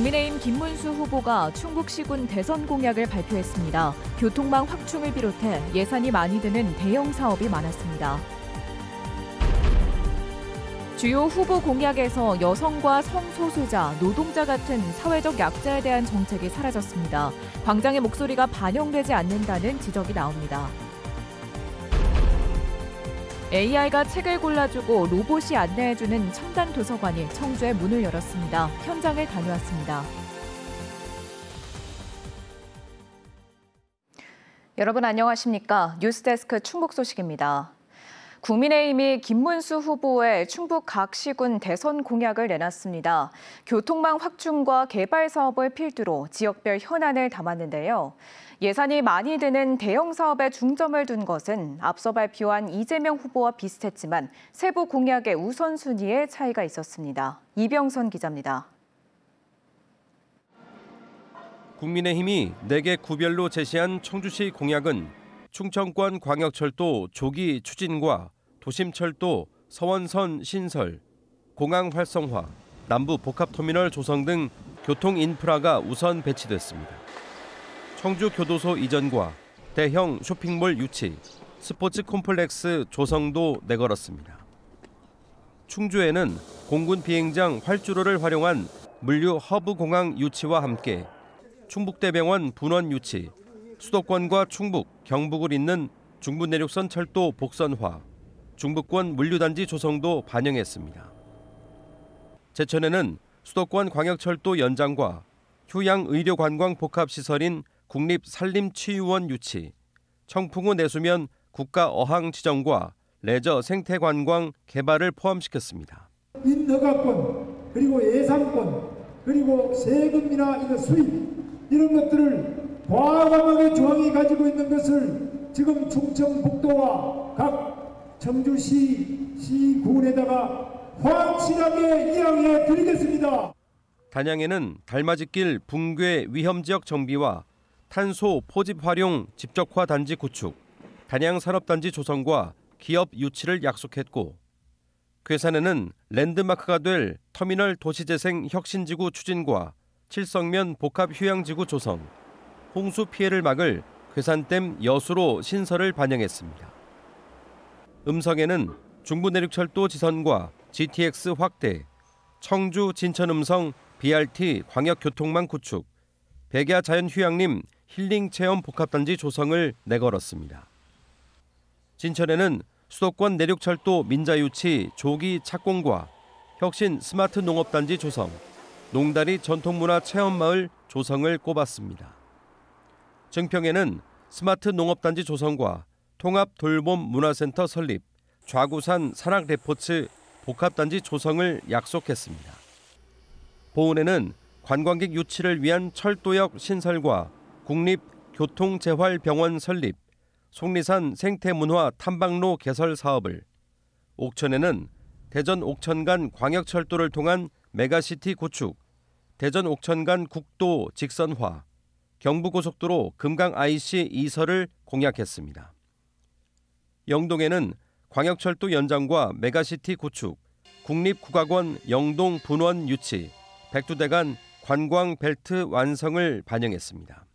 국민의힘 김문수 후보가 충북시군 대선 공약을 발표했습니다. 교통망 확충을 비롯해 예산이 많이 드는 대형 사업이 많았습니다. 주요 후보 공약에서 여성과 성소수자, 노동자 같은 사회적 약자에 대한 정책이 사라졌습니다. 광장의 목소리가 반영되지 않는다는 지적이 나옵니다. AI가 책을 골라주고 로봇이 안내해주는 첨단 도서관이 청주에 문을 열었습니다. 현장을 다녀왔습니다. 여러분 안녕하십니까? 뉴스데스크 충북 소식입니다. 국민의힘이 김문수 후보의 충북 각 시군 대선 공약을 내놨습니다. 교통망 확충과 개발 사업을 필두로 지역별 현안을 담았는데요. 예산이 많이 드는 대형 사업에 중점을 둔 것은 앞서 발표한 이재명 후보와 비슷했지만 세부 공약의 우선순위에 차이가 있었습니다. 이병선 기자입니다. 국민의힘이 4개 구별로 제시한 청주시 공약은 충청권 광역철도 조기 추진과 도심철도 서원선 신설, 공항 활성화, 남부 복합터미널 조성 등 교통 인프라가 우선 배치됐습니다. 청주 교도소 이전과 대형 쇼핑몰 유치, 스포츠 콤플렉스 조성도 내걸었습니다. 충주에는 공군 비행장 활주로를 활용한 물류 허브 공항 유치와 함께 충북대병원 분원 유치, 수도권과 충북, 경북을 잇는 중부내륙선 철도 복선화, 중부권 물류단지 조성도 반영했습니다. 제천에는 수도권 광역철도 연장과 휴양의료관광 복합시설인 국립산림치유원 유치, 청풍호 내수면 국가어항 지정과 레저 생태관광 개발을 포함시켰습니다. 인허가권, 그리고 예산권, 그리고 세금이나 이거 수입 이런 것들을 과감하게 중앙이 가지고 있는 것을 지금 충청북도와 각 청주시 시군에다가 확실하게 이야기해 드리겠습니다. 단양에는 달맞이길 붕괴 위험지역 정비와 탄소 포집 활용 집적화 단지 구축, 단양 산업단지 조성과 기업 유치를 약속했고, 괴산에는 랜드마크가 될 터미널 도시재생 혁신지구 추진과 칠성면 복합휴양지구 조성, 홍수 피해를 막을 괴산댐 여수로 신설을 반영했습니다. 음성에는 중부내륙철도 지선과 GTX 확대, 청주 진천음성 BRT 광역교통망 구축, 백야 자연휴양림 힐링체험 복합단지 조성을 내걸었습니다. 진천에는 수도권 내륙철도 민자유치 조기 착공과 혁신 스마트 농업단지 조성, 농다리 전통문화 체험마을 조성을 꼽았습니다. 증평에는 스마트 농업단지 조성과 통합 돌봄 문화센터 설립, 좌구산 산악레포츠 복합단지 조성을 약속했습니다. 보은에는 관광객 유치를 위한 철도역 신설과 국립교통재활병원 설립, 속리산 생태문화 탐방로 개설 사업을, 옥천에는 대전 옥천 간 광역철도를 통한 메가시티 구축, 대전 옥천 간 국도 직선화, 경부고속도로 금강 IC 이설을 공약했습니다. 영동에는 광역철도 연장과 메가시티 구축, 국립국악원 영동 분원 유치, 백두대간 관광벨트 완성을 반영했습니다.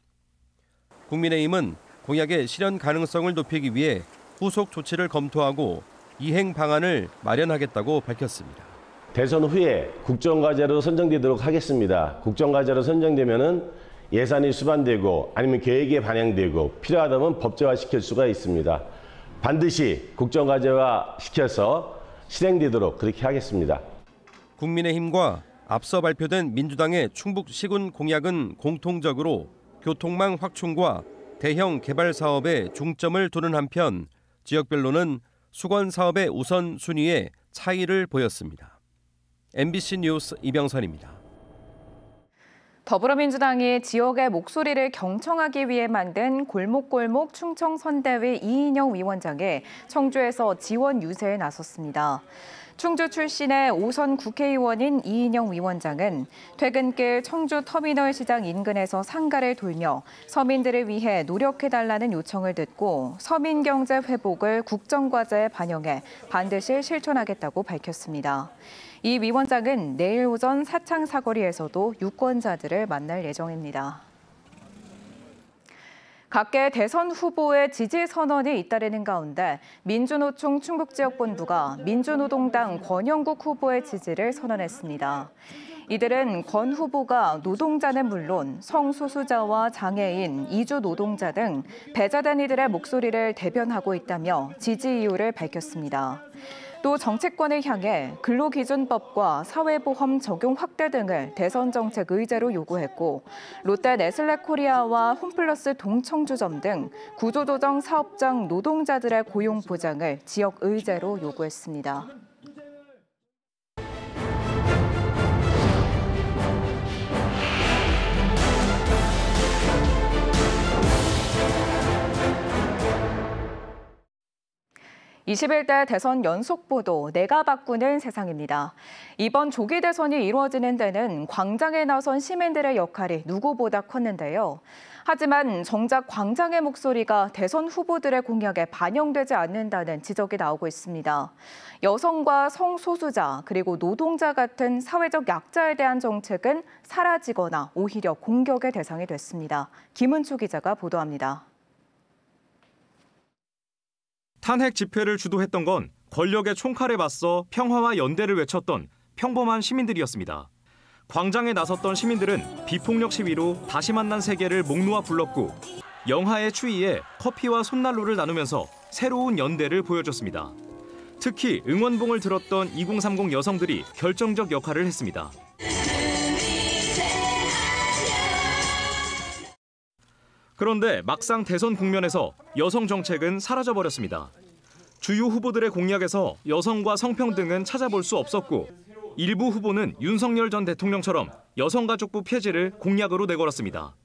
국민의힘은 공약의 실현 가능성을 높이기 위해 후속 조치를 검토하고 이행 방안을 마련하겠다고 밝혔습니다. 대선 후에 국정과제로 선정되도록 하겠습니다. 국정과제로 선정되면은 예산이 수반되고 아니면 계획에 반영되고 필요하다면 법제화시킬 수가 있습니다. 반드시 국정과제화 시켜서 실행되도록 그렇게 하겠습니다. 국민의힘과 앞서 발표된 민주당의 충북 시군 공약은 공통적으로 교통망 확충과 대형 개발 사업에 중점을 두는 한편 지역별로는 수건 사업의 우선순위에 차이를 보였습니다. MBC 뉴스 이병선입니다. 더불어민주당이 지역의 목소리를 경청하기 위해 만든 골목골목 충청선대위 이인영 위원장에 청주에서 지원 유세에 나섰습니다. 충주 출신의 5선 국회의원인 이인영 위원장은 퇴근길 청주 터미널 시장 인근에서 상가를 돌며 서민들을 위해 노력해달라는 요청을 듣고 서민 경제 회복을 국정과제에 반영해 반드시 실천하겠다고 밝혔습니다. 이 위원장은 내일 오전 사창 사거리에서도 유권자들을 만날 예정입니다. 각계 대선 후보의 지지 선언이 잇따르는 가운데 민주노총 충북지역본부가 민주노동당 권영국 후보의 지지를 선언했습니다. 이들은 권 후보가 노동자는 물론 성소수자와 장애인, 이주 노동자 등 배제된 이들의 목소리를 대변하고 있다며 지지 이유를 밝혔습니다. 또 정치권을 향해 근로기준법과 사회보험 적용 확대 등을 대선 정책 의제로 요구했고 롯데 네슬레코리아와 홈플러스 동청주점 등 구조조정 사업장 노동자들의 고용 보장을 지역 의제로 요구했습니다. (21대) 대선 연속 보도 내가 바꾸는 세상입니다. 이번 조기 대선이 이루어지는 데는 광장에 나선 시민들의 역할이 누구보다 컸는데요. 하지만 정작 광장의 목소리가 대선 후보들의 공약에 반영되지 않는다는 지적이 나오고 있습니다. 여성과 성소수자 그리고 노동자 같은 사회적 약자에 대한 정책은 사라지거나 오히려 공격의 대상이 됐습니다. 김은초 기자가 보도합니다. 탄핵 집회를 주도했던 건 권력의 총칼에 맞서 평화와 연대를 외쳤던 평범한 시민들이었습니다. 광장에 나섰던 시민들은 비폭력 시위로 다시 만난 세계를 목 놓아 불렀고 영하의 추위에 커피와 손난로를 나누면서 새로운 연대를 보여줬습니다. 특히 응원봉을 들었던 2030 여성들이 결정적 역할을 했습니다. 그런데 막상 대선 국면에서 여성 정책은 사라져버렸습니다. 주요 후보들의 공약에서 여성과 성평등은 찾아볼 수 없었고 일부 후보는 윤석열 전 대통령처럼 여성가족부 폐지를 공약으로 내걸었습니다.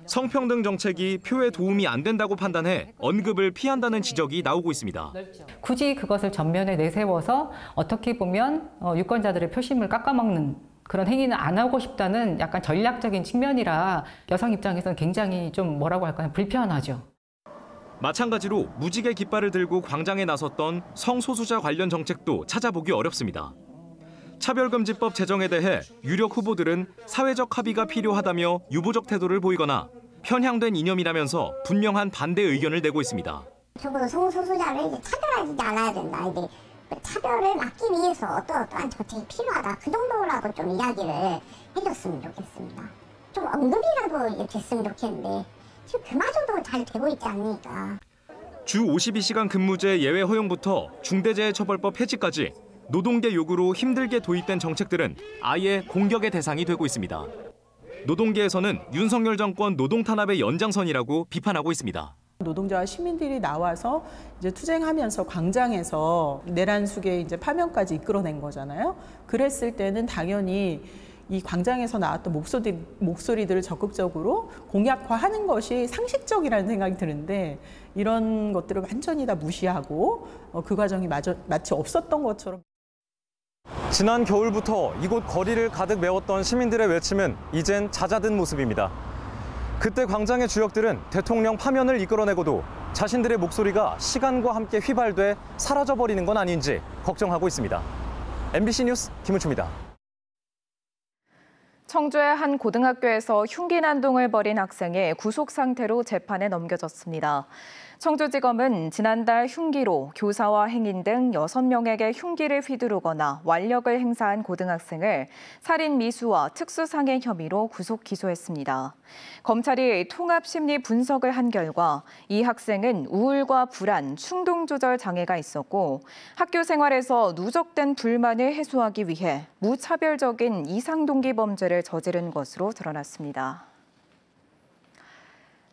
성평등 정책이 표에 도움이 안 된다고 판단해 언급을 피한다는 지적이 나오고 있습니다. 굳이 그것을 전면에 내세워서 어떻게 보면 유권자들의 표심을 깎아먹는 그런 행위는 안 하고 싶다는 약간 전략적인 측면이라 여성 입장에서는 굉장히 좀 뭐라고 할까요? 불편하죠. 마찬가지로 무지개 깃발을 들고 광장에 나섰던 성소수자 관련 정책도 찾아보기 어렵습니다. 차별금지법 제정에 대해 유력 후보들은 사회적 합의가 필요하다며 유보적 태도를 보이거나 편향된 이념이라면서 분명한 반대 의견을 내고 있습니다. 적어도 성소수자를 이제 차별하지 않아야 된다. 이제 차별을 막기 위해서 어떠한 정책이 필요하다. 그 정도라도 좀 이야기를 해줬으면 좋겠습니다. 좀 언급이라도 됐으면 좋겠는데 지금 그마저도 잘 되고 있지 않으니까. 주 52시간 근무제 예외 허용부터 중대재해처벌법 폐지까지 노동계 요구로 힘들게 도입된 정책들은 아예 공격의 대상이 되고 있습니다. 노동계에서는 윤석열 정권 노동 탄압의 연장선이라고 비판하고 있습니다. 노동자와 시민들이 나와서 이제 투쟁하면서 광장에서 내란 속의 이제 파면까지 이끌어낸 거잖아요. 그랬을 때는 당연히 이 광장에서 나왔던 목소리들을 적극적으로 공약화하는 것이 상식적이라는 생각이 드는데 이런 것들을 완전히 다 무시하고 그 과정이 마치 없었던 것처럼. 지난 겨울부터 이곳 거리를 가득 메웠던 시민들의 외침은 이젠 잦아든 모습입니다. 그때 광장의 주역들은 대통령 파면을 이끌어내고도 자신들의 목소리가 시간과 함께 휘발돼 사라져버리는 건 아닌지 걱정하고 있습니다. MBC 뉴스 김은초입니다. 청주의 한 고등학교에서 흉기 난동을 벌인 학생이 구속 상태로 재판에 넘겨졌습니다. 청주지검은 지난달 흉기로 교사와 행인 등 6명에게 흉기를 휘두르거나 완력을 행사한 고등학생을 살인 미수와 특수상해 혐의로 구속 기소했습니다. 검찰이 통합심리 분석을 한 결과 이 학생은 우울과 불안, 충동 조절 장애가 있었고 학교 생활에서 누적된 불만을 해소하기 위해 무차별적인 이상동기 범죄를 저지른 것으로 드러났습니다.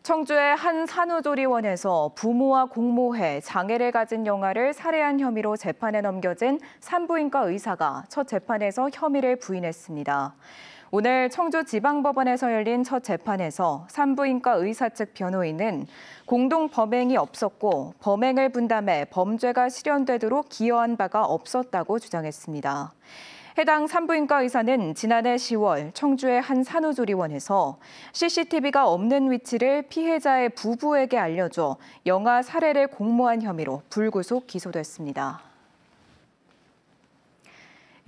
청주의 한 산후조리원에서 부모와 공모해 장애를 가진 영아를 살해한 혐의로 재판에 넘겨진 산부인과 의사가 첫 재판에서 혐의를 부인했습니다. 오늘 청주지방법원에서 열린 첫 재판에서 산부인과 의사 측 변호인은 공동 범행이 없었고 범행을 분담해 범죄가 실현되도록 기여한 바가 없었다고 주장했습니다. 해당 산부인과 의사는 지난해 10월 청주의 한 산후조리원에서 CCTV가 없는 위치를 피해자의 부부에게 알려줘 영아 살해를 공모한 혐의로 불구속 기소됐습니다.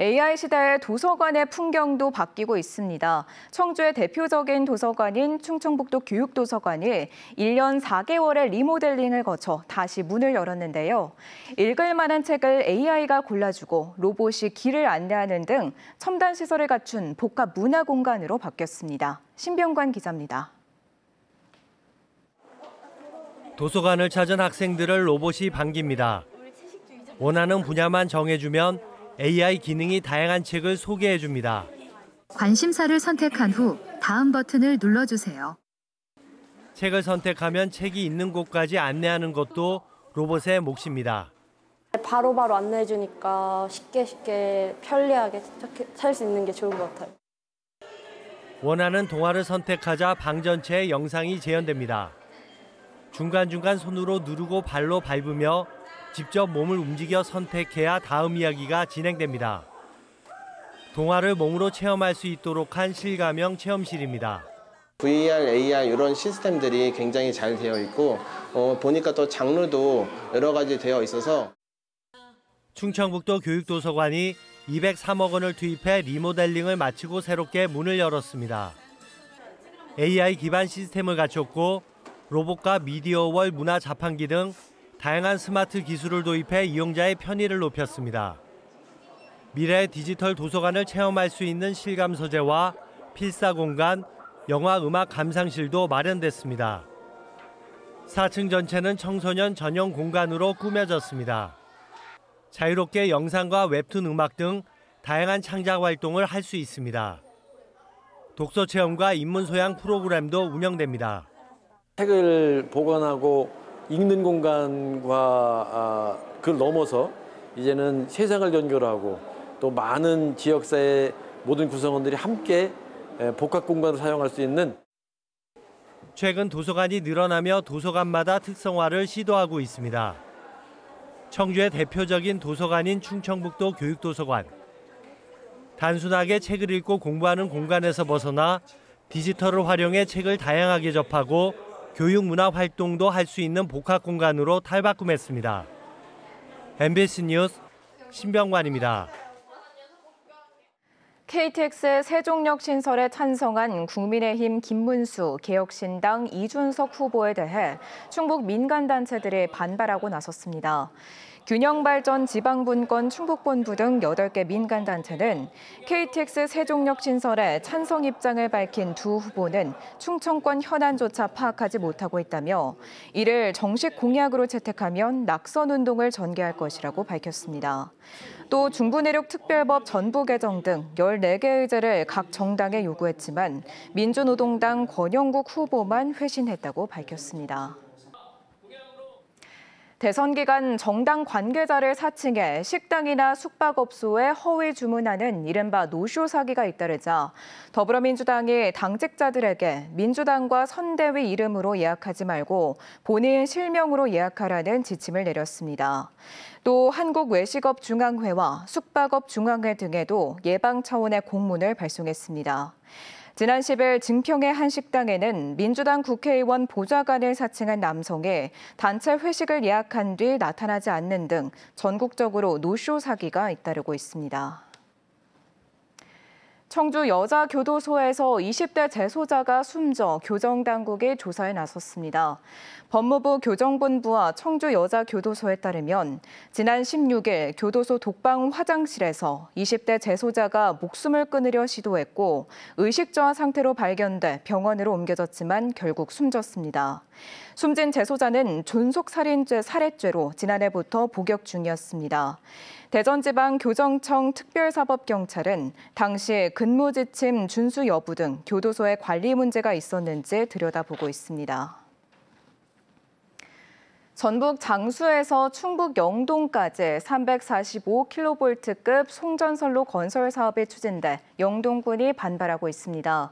AI 시대의 도서관의 풍경도 바뀌고 있습니다. 청주의 대표적인 도서관인 충청북도 교육도서관이 1년 4개월의 리모델링을 거쳐 다시 문을 열었는데요. 읽을 만한 책을 AI가 골라주고 로봇이 길을 안내하는 등 첨단 시설을 갖춘 복합 문화 공간으로 바뀌었습니다. 신병관 기자입니다. 도서관을 찾은 학생들을 로봇이 반깁니다. 원하는 분야만 정해주면 AI 기능이 다양한 책을 소개해줍니다. 관심사를 선택한 후 다음 버튼을 눌러주세요. 책을 선택하면 책이 있는 곳까지 안내하는 것도 로봇의 몫입니다. 바로바로 안내해주니까 쉽게 편리하게 찾을 수 있는 게 좋은 것 같아요. 원하는 동화를 선택하자 방 전체에 영상이 재현됩니다. 중간중간 손으로 누르고 발로 밟으며 직접 몸을 움직여 선택해야 다음 이야기가 진행됩니다. 동화를 몸으로 체험할 수 있도록 한 실감형 체험실입니다. VR, AR 이런 시스템들이 굉장히 잘 되어 있고 보니까 또 장르도 여러 가지 되어 있어서 충청북도 교육도서관이 203억 원을 투입해 리모델링을 마치고 새롭게 문을 열었습니다. AI 기반 시스템을 갖췄고 로봇과 미디어월 문화 자판기 등 다양한 스마트 기술을 도입해 이용자의 편의를 높였습니다. 미래 디지털 도서관을 체험할 수 있는 실감 서재와 필사 공간, 영화 음악 감상실도 마련됐습니다. 4층 전체는 청소년 전용 공간으로 꾸며졌습니다. 자유롭게 영상과 웹툰 음악 등 다양한 창작 활동을 할 수 있습니다. 독서 체험과 인문 소양 프로그램도 운영됩니다. 책을 보관하고 읽는 공간과 그걸 넘어서 이제는 세상을 연결하고 또 많은 지역사회 모든 구성원들이 함께 복합 공간을 사용할 수 있는 최근 도서관이 늘어나며 도서관마다 특성화를 시도하고 있습니다. 청주의 대표적인 도서관인 충청북도 교육도서관. 단순하게 책을 읽고 공부하는 공간에서 벗어나 디지털을 활용해 책을 다양하게 접하고 교육 문화 활동도 할 수 있는 복합 공간으로 탈바꿈했습니다. MBC 뉴스 신병관입니다. KTX 세종역 신설에 찬성한 국민의힘 김문수, 개혁신당 이준석 후보에 대해 충북 민간단체들이 반발하고 나섰습니다. 균형발전 지방분권 충북본부 등 8개 민간단체는 KTX 세종역 신설에 찬성 입장을 밝힌 두 후보는 충청권 현안조차 파악하지 못하고 있다며 이를 정식 공약으로 채택하면 낙선운동을 전개할 것이라고 밝혔습니다. 또 중부내륙 특별법 전부 개정 등 14개 의제를 각 정당에 요구했지만 민주노동당 권영국 후보만 회신했다고 밝혔습니다. 대선 기간 정당 관계자를 사칭해 식당이나 숙박업소에 허위 주문하는 이른바 노쇼 사기가 잇따르자 더불어민주당이 당직자들에게 민주당과 선대위 이름으로 예약하지 말고 본인 실명으로 예약하라는 지침을 내렸습니다. 또 한국외식업중앙회와 숙박업중앙회 등에도 예방 차원의 공문을 발송했습니다. 지난 10일 증평의 한 식당에는 민주당 국회의원 보좌관을 사칭한 남성이 단체 회식을 예약한 뒤 나타나지 않는 등 전국적으로 노쇼 사기가 잇따르고 있습니다. 청주 여자교도소에서 20대 재소자가 숨져 교정당국이 조사에 나섰습니다. 법무부 교정본부와 청주 여자교도소에 따르면 지난 16일 교도소 독방 화장실에서 20대 재소자가 목숨을 끊으려 시도했고 의식저하 상태로 발견돼 병원으로 옮겨졌지만 결국 숨졌습니다. 숨진 재소자는 존속살인죄 살해죄로 지난해부터 복역 중이었습니다. 대전지방교정청 특별사법경찰은 당시 근무지침 준수 여부 등 교도소의 관리 문제가 있었는지 들여다보고 있습니다. 전북 장수에서 충북 영동까지 345kV급 송전선로 건설 사업이 추진돼 영동군이 반발하고 있습니다.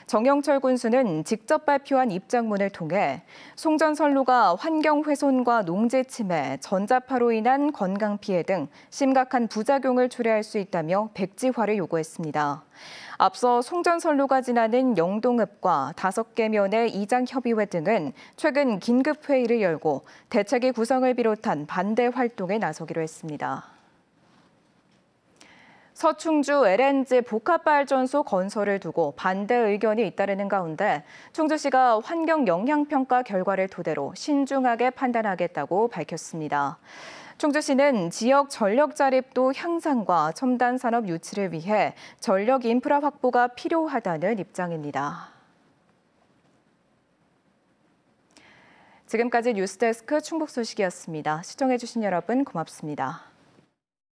정영철 군수는 직접 발표한 입장문을 통해 송전선로가 환경 훼손과 농지 침해, 전자파로 인한 건강 피해 등 심각한 부작용을 초래할 수 있다며 백지화를 요구했습니다. 앞서 송전선로가 지나는 영동읍과 5개 면의 이장협의회 등은 최근 긴급회의를 열고 대책위 구성을 비롯한 반대 활동에 나서기로 했습니다. 서충주 LNG 복합발전소 건설을 두고 반대 의견이 잇따르는 가운데 충주시가 환경영향평가 결과를 토대로 신중하게 판단하겠다고 밝혔습니다. 충주시는 지역 전력 자립도 향상과 첨단 산업 유치를 위해 전력 인프라 확보가 필요하다는 입장입니다. 지금까지 뉴스데스크 충북 소식이었습니다. 시청해주신 여러분 고맙습니다.